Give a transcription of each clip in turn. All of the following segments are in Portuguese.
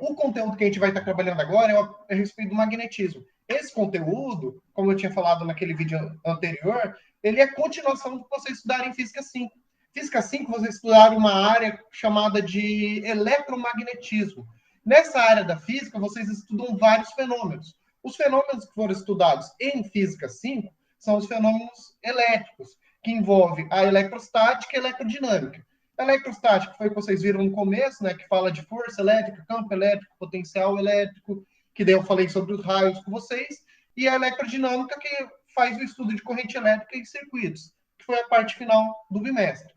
O conteúdo que a gente vai estar trabalhando agora é a respeito do magnetismo. Esse conteúdo, como eu tinha falado naquele vídeo anterior, ele é continuação do que vocês estudaram em Física 5. Física 5, vocês estudaram uma área chamada de eletromagnetismo. Nessa área da física, vocês estudam vários fenômenos. Os fenômenos que foram estudados em Física 5 são os fenômenos elétricos, que envolvem a eletrostática e a eletrodinâmica. A eletrostática foi o que vocês viram no começo, né, que fala de força elétrica, campo elétrico, potencial elétrico, que daí eu falei sobre os raios com vocês, e a eletrodinâmica, que faz o estudo de corrente elétrica e circuitos, que foi a parte final do bimestre.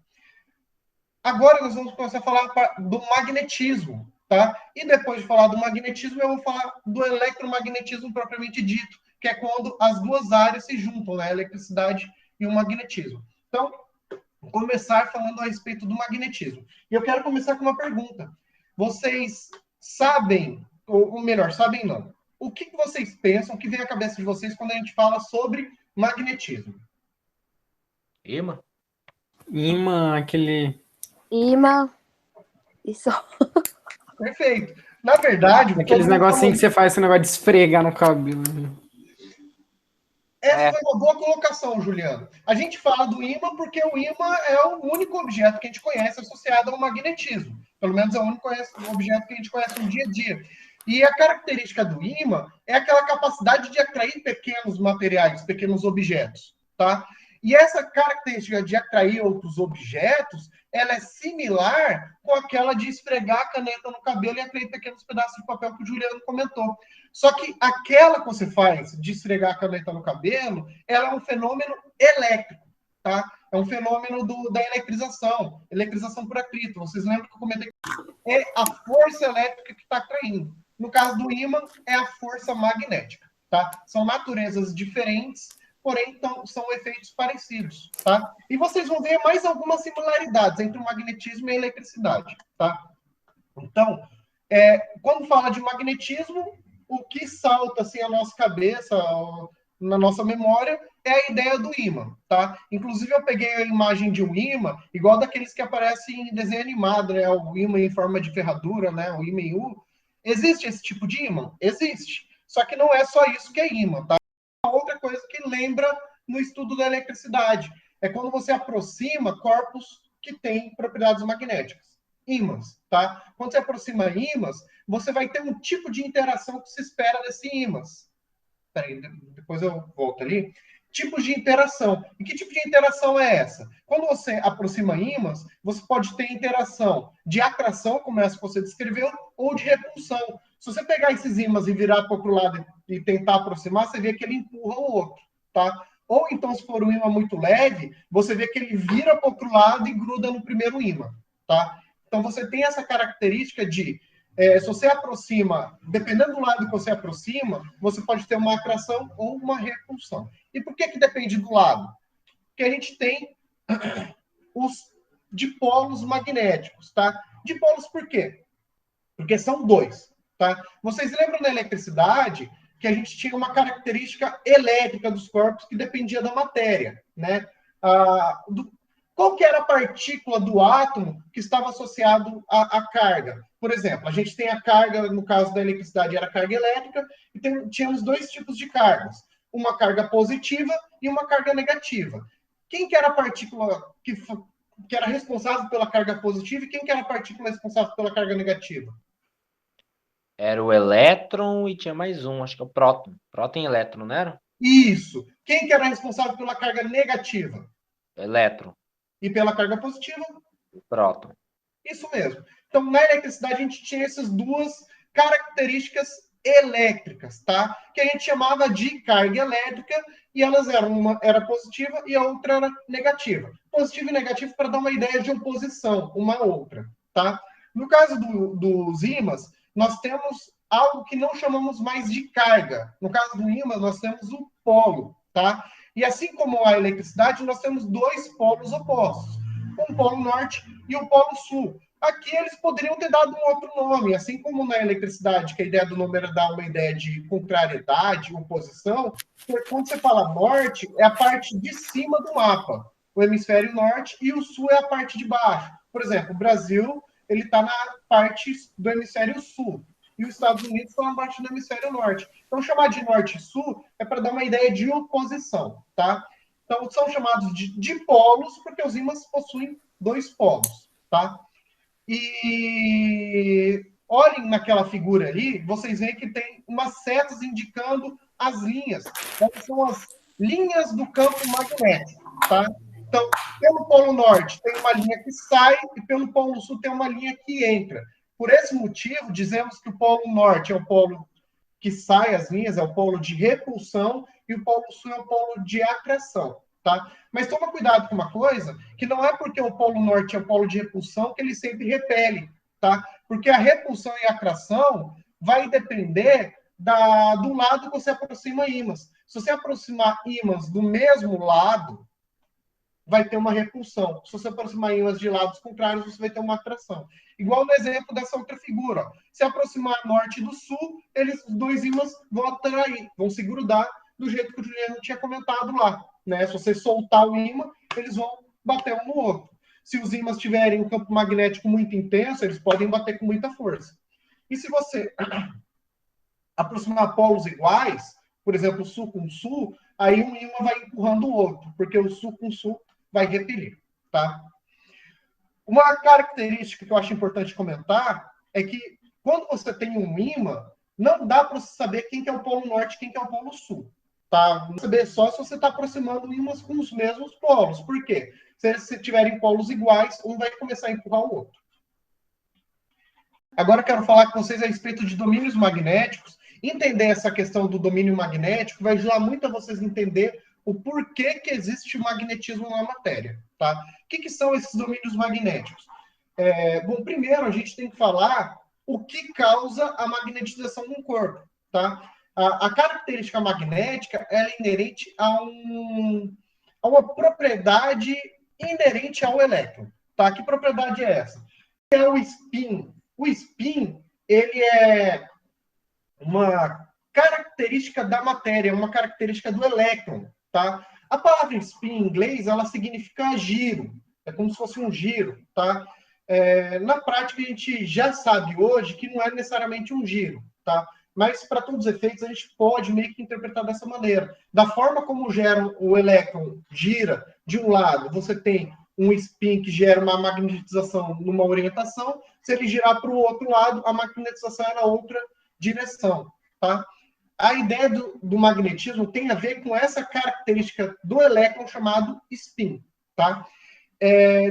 Agora nós vamos começar a falar do magnetismo, tá? E depois de falar do magnetismo, eu vou falar do eletromagnetismo propriamente dito, que é quando as duas áreas se juntam, né? A eletricidade e o magnetismo. Então, vou começar falando a respeito do magnetismo. E eu quero começar com uma pergunta. Vocês sabem, ou melhor, sabem não, o que vocês pensam, o que vem à cabeça de vocês quando a gente fala sobre magnetismo? Imã? Imã, aquele... Imã. Isso. Perfeito. Na verdade, Aqueles negocinhos que você faz esse negócio de esfregar no cabelo. Essa foi uma boa colocação, Juliano. A gente fala do ímã porque o ímã é o único objeto que a gente conhece associado ao magnetismo. Pelo menos é o único objeto que a gente conhece no dia a dia. E a característica do ímã é aquela capacidade de atrair pequenos materiais, pequenos objetos, tá? E essa característica de atrair outros objetos, ela é similar com aquela de esfregar a caneta no cabelo e atrair pequenos pedaços de papel que o Juliano comentou. Só que aquela que você faz de esfregar a caneta no cabelo, ela é um fenômeno elétrico, tá? É um fenômeno da eletrização por atrito. Vocês lembram que eu comentei que é a força elétrica que está atraindo. No caso do ímã, é a força magnética, tá? São naturezas diferentes, porém então, são efeitos parecidos, tá? E vocês vão ver mais algumas similaridades entre o magnetismo e a eletricidade, tá? Então, quando fala de magnetismo, o que salta assim a nossa cabeça, na nossa memória, é a ideia do ímã, tá? Inclusive eu peguei a imagem de um ímã, igual daqueles que aparecem em desenho animado, né? O ímã em forma de ferradura, né? O ímã em U. Existe esse tipo de ímã? Existe. Só que não é só isso que é ímã, tá? Outra coisa que lembra no estudo da eletricidade é quando você aproxima corpos que têm propriedades magnéticas. Ímãs, tá? Quando você aproxima ímãs, você vai ter um tipo de interação que se espera desse ímãs. Peraí, depois eu volto ali. Tipos de interação. E que tipo de interação é essa? Quando você aproxima ímãs, você pode ter interação de atração, como essa que você descreveu, ou de repulsão. Se você pegar esses ímãs e virar para o outro lado e tentar aproximar, você vê que ele empurra o outro, tá? Ou então, se for um ímã muito leve, você vê que ele vira para o outro lado e gruda no primeiro ímã, tá? Então, você tem essa característica de se você aproxima, dependendo do lado que você aproxima, você pode ter uma atração ou uma repulsão. E por que depende do lado? Porque a gente tem os dipolos magnéticos, tá? Dipolos por quê? Porque são dois, tá? Vocês lembram da eletricidade que a gente tinha uma característica elétrica dos corpos que dependia da matéria, né? Qual que era a partícula do átomo que estava associado à carga? Por exemplo, a gente tem a carga, no caso da eletricidade, era a carga elétrica, e tínhamos dois tipos de cargas. Uma carga positiva e uma carga negativa. Quem que era a partícula que era responsável pela carga positiva e quem que era a partícula responsável pela carga negativa? Era o elétron e tinha mais um, acho que é o próton. Próton e elétron, não era? Isso. Quem que era responsável pela carga negativa? Elétron. E pela carga positiva? O próton. Isso mesmo. Então, na eletricidade, a gente tinha essas duas características elétricas, tá? Que a gente chamava de carga elétrica, e elas eram, uma era positiva e a outra era negativa. Positivo e negativo para dar uma ideia de oposição, uma à outra, tá? No caso dos ímãs, nós temos algo que não chamamos mais de carga. No caso do ímã, nós temos o polo, tá? E assim como a eletricidade, nós temos dois polos opostos. Um polo norte e um polo sul. Aqui eles poderiam ter dado um outro nome, assim como na eletricidade, que a ideia do nome era dar uma ideia de contrariedade, oposição. Quando você fala norte, é a parte de cima do mapa, o hemisfério norte, e o sul é a parte de baixo. Por exemplo, o Brasil ele está na parte do hemisfério sul. E os Estados Unidos estão na parte do hemisfério norte. Então, chamar de norte e sul é para dar uma ideia de oposição, tá? Então, são chamados de dipolos porque os ímãs possuem 2 polos, tá? E olhem naquela figura ali, vocês veem que tem umas setas indicando as linhas. Essas são as linhas do campo magnético, tá? Então, pelo polo norte tem uma linha que sai e pelo polo sul tem uma linha que entra. Por esse motivo, dizemos que o polo norte é o polo que sai as linhas, é o polo de repulsão, e o polo sul é o polo de atração, tá? Mas toma cuidado com uma coisa, que não é porque o polo norte é o polo de repulsão que ele sempre repele, tá? Porque a repulsão e a atração vai depender do lado que você aproxima ímãs. Se você aproximar ímãs do mesmo lado, vai ter uma repulsão. Se você aproximar ímãs de lados contrários, você vai ter uma atração. Igual no exemplo dessa outra figura. Ó. Se aproximar norte do sul, os 2 ímãs vão atrair, vão se grudar do jeito que o Juliano tinha comentado lá. Né? Se você soltar o ímã, eles vão bater um no outro. Se os ímãs tiverem um campo magnético muito intenso, eles podem bater com muita força. E se você aproximar polos iguais, por exemplo, sul com sul, aí um ímã vai empurrando o outro, porque o sul com sul vai repelir, tá? Uma característica que eu acho importante comentar é que quando você tem um ímã, não dá para você saber quem que é o polo norte e quem que é o polo sul, tá? Não saber só se você está aproximando ímãs com os mesmos polos. Por quê? Se eles tiverem polos iguais, um vai começar a empurrar o outro. Agora eu quero falar com vocês a respeito de domínios magnéticos. Entender essa questão do domínio magnético vai ajudar muito a vocês entender o porquê que existe o magnetismo na matéria, tá? O que são esses domínios magnéticos? Bom, primeiro a gente tem que falar o que causa a magnetização no corpo, tá? A característica magnética ela é inerente a uma propriedade inerente ao elétron, tá? Que propriedade é essa? É o spin. O spin, ele é uma característica da matéria, uma característica do elétron, tá? A palavra spin em inglês, ela significa giro, é como se fosse um giro, tá? Na prática, a gente já sabe hoje que não é necessariamente um giro, tá? Mas, para todos os efeitos, a gente pode meio que interpretar dessa maneira. Da forma como o elétron gira de um lado, você tem um spin que gera uma magnetização numa orientação, se ele girar para o outro lado, a magnetização é na outra direção, tá? A ideia do magnetismo tem a ver com essa característica do elétron chamado spin, tá?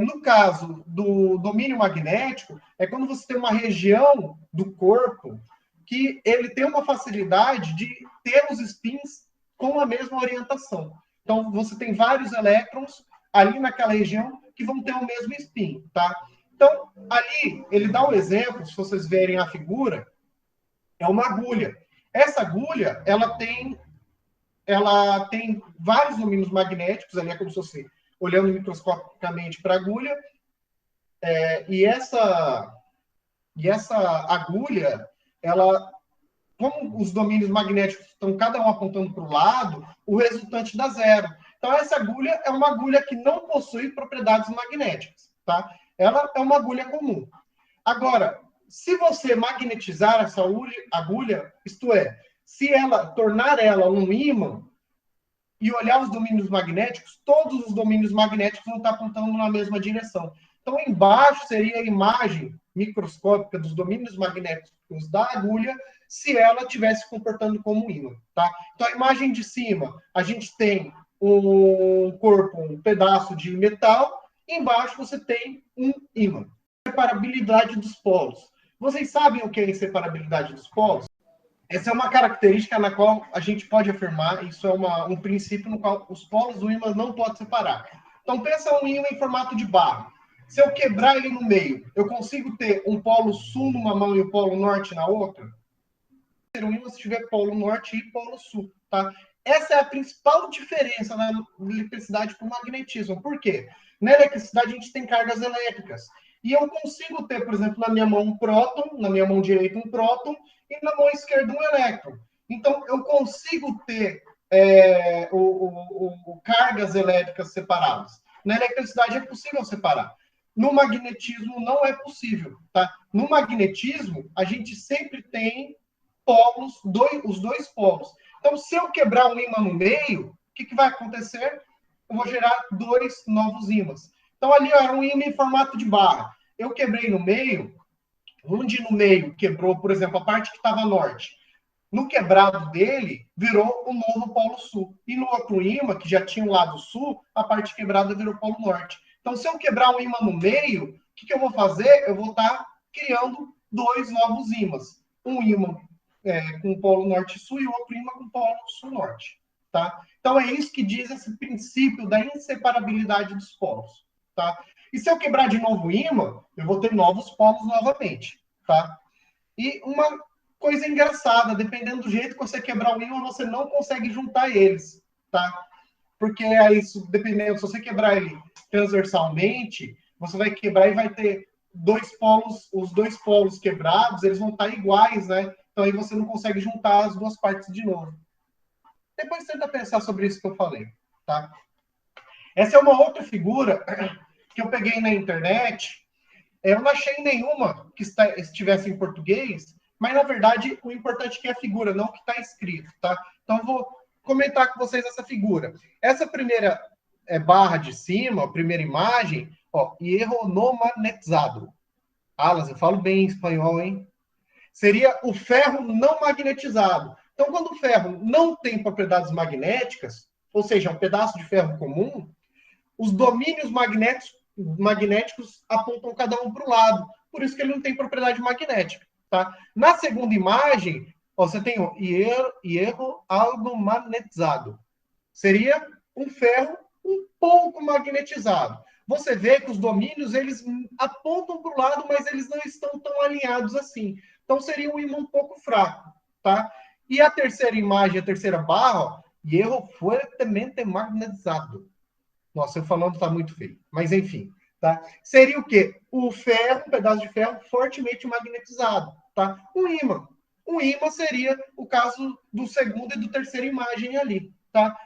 No caso do domínio magnético, é quando você tem uma região do corpo que ele tem uma facilidade de ter os spins com a mesma orientação. Então, você tem vários elétrons ali naquela região que vão ter o mesmo spin, tá? Então, ali, ele dá um exemplo, se vocês verem a figura, é uma agulha. Essa agulha, ela tem vários domínios magnéticos, ali é como se fosse olhando microscopicamente para a agulha, e essa agulha, ela, como os domínios magnéticos estão cada um apontando para o lado, o resultante dá zero. Então, essa agulha é uma agulha que não possui propriedades magnéticas, tá? Ela é uma agulha comum. Agora, se você magnetizar essa agulha, isto é, se tornar ela um ímã e olhar os domínios magnéticos, todos os domínios magnéticos vão estar apontando na mesma direção. Então, embaixo seria a imagem microscópica dos domínios magnéticos da agulha, se ela estivesse se comportando como um ímã, tá? Então, a imagem de cima, a gente tem um corpo, um pedaço de metal, e embaixo você tem um ímã. Inseparabilidade dos polos. Vocês sabem o que é inseparabilidade dos polos? Essa é uma característica na qual a gente pode afirmar, isso é um princípio no qual os polos do ímã não podem separar. Então, pensa um ímã em formato de barra. Se eu quebrar ele no meio, eu consigo ter um polo sul numa mão e o polo norte na outra? Ser um ímã se tiver polo norte e polo sul, tá? Essa é a principal diferença na eletricidade para o magnetismo. Por quê? Na eletricidade, a gente tem cargas elétricas. E eu consigo ter, por exemplo, na minha mão um próton, na minha mão direita um próton, e na mão esquerda um elétron. Então, eu consigo ter cargas elétricas separadas. Na eletricidade é possível separar. No magnetismo não é possível, tá? No magnetismo, a gente sempre tem polos, os dois polos. Então, se eu quebrar um ímã no meio, o que vai acontecer? Eu vou gerar dois novos ímãs. Então, ali ó, era um ímã em formato de barra. Eu quebrei no meio, onde no meio quebrou, por exemplo, a parte que estava norte. No quebrado dele, virou o novo Polo Sul. E no outro ímã, que já tinha o lado sul, a parte quebrada virou o Polo Norte. Então, se eu quebrar um ímã no meio, o que eu vou fazer? Eu vou estar criando dois novos ímãs. Um ímã com o Polo Norte-Sul e outro ímã com o Polo Sul-Norte. Tá? Então, é isso que diz esse princípio da inseparabilidade dos polos. Tá? E se eu quebrar de novo o ímã, eu vou ter novos polos novamente. Tá? E uma coisa engraçada, dependendo do jeito que você quebrar o ímã, você não consegue juntar eles, tá? Porque aí, dependendo, se você quebrar ele transversalmente, você vai quebrar e vai ter dois polos, os dois polos quebrados, eles vão estar iguais, né? Então aí você não consegue juntar as duas partes de novo. Depois tenta pensar sobre isso que eu falei, tá? Essa é uma outra figura que eu peguei na internet. Eu não achei nenhuma que estivesse em português, mas, na verdade, o importante é que é a figura, não o que está escrito, tá? Então, eu vou comentar com vocês essa figura. Essa primeira barra de cima, a primeira imagem, ó, hierro não magnetizado. Alas, eu falo bem em espanhol, hein? Seria o ferro não magnetizado. Então, quando o ferro não tem propriedades magnéticas, ou seja, um pedaço de ferro comum, os domínios magnéticos apontam cada um para o lado. Por isso que ele não tem propriedade magnética. Tá? Na segunda imagem, ó, você tem o hierro algo magnetizado. Seria um ferro um pouco magnetizado. Você vê que os domínios eles apontam para o lado, mas eles não estão tão alinhados assim. Então seria um ímã um pouco fraco. Tá? E a terceira imagem, a terceira barra, ó, hierro fuertemente magnetizado. Nossa, eu falando tá muito feio. Mas enfim, tá? Seria o quê? O ferro, um pedaço de ferro fortemente magnetizado, tá? Um ímã. Um ímã seria o caso do segundo e do terceira imagem ali, tá?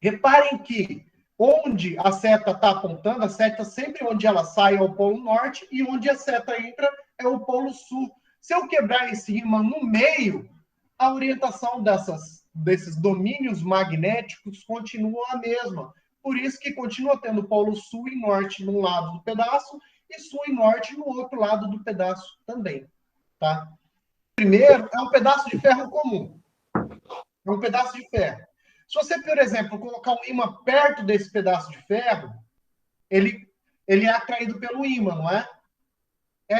Reparem que onde a seta está apontando, a seta sempre onde ela sai é o polo norte e onde a seta entra é o polo sul. Se eu quebrar esse ímã no meio, a orientação desses domínios magnéticos continua a mesma. Por isso que continua tendo polo sul e norte num lado do pedaço e sul e norte no outro lado do pedaço também. Tá? Primeiro, é um pedaço de ferro comum. É um pedaço de ferro. Se você, por exemplo, colocar um ímã perto desse pedaço de ferro, ele é atraído pelo ímã, não é?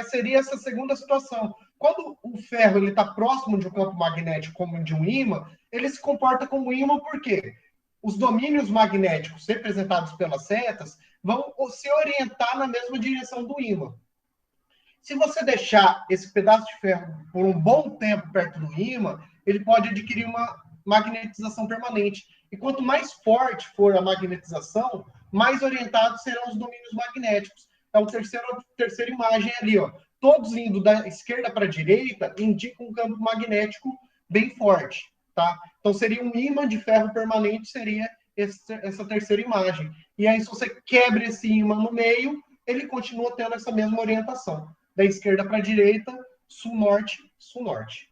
Seria essa segunda situação. Quando o ferro está próximo de um campo magnético como de um ímã, ele se comporta como ímã por quê? Os domínios magnéticos representados pelas setas vão se orientar na mesma direção do ímã. Se você deixar esse pedaço de ferro por um bom tempo perto do ímã, ele pode adquirir uma magnetização permanente. E quanto mais forte for a magnetização, mais orientados serão os domínios magnéticos. Então, a terceira imagem ali, ó. Todos indo da esquerda para a direita, indicam um campo magnético bem forte. Tá? Então, seria um ímã de ferro permanente, seria essa terceira imagem. E aí, se você quebra esse ímã no meio, ele continua tendo essa mesma orientação. Da esquerda para a direita, sul-norte, sul-norte.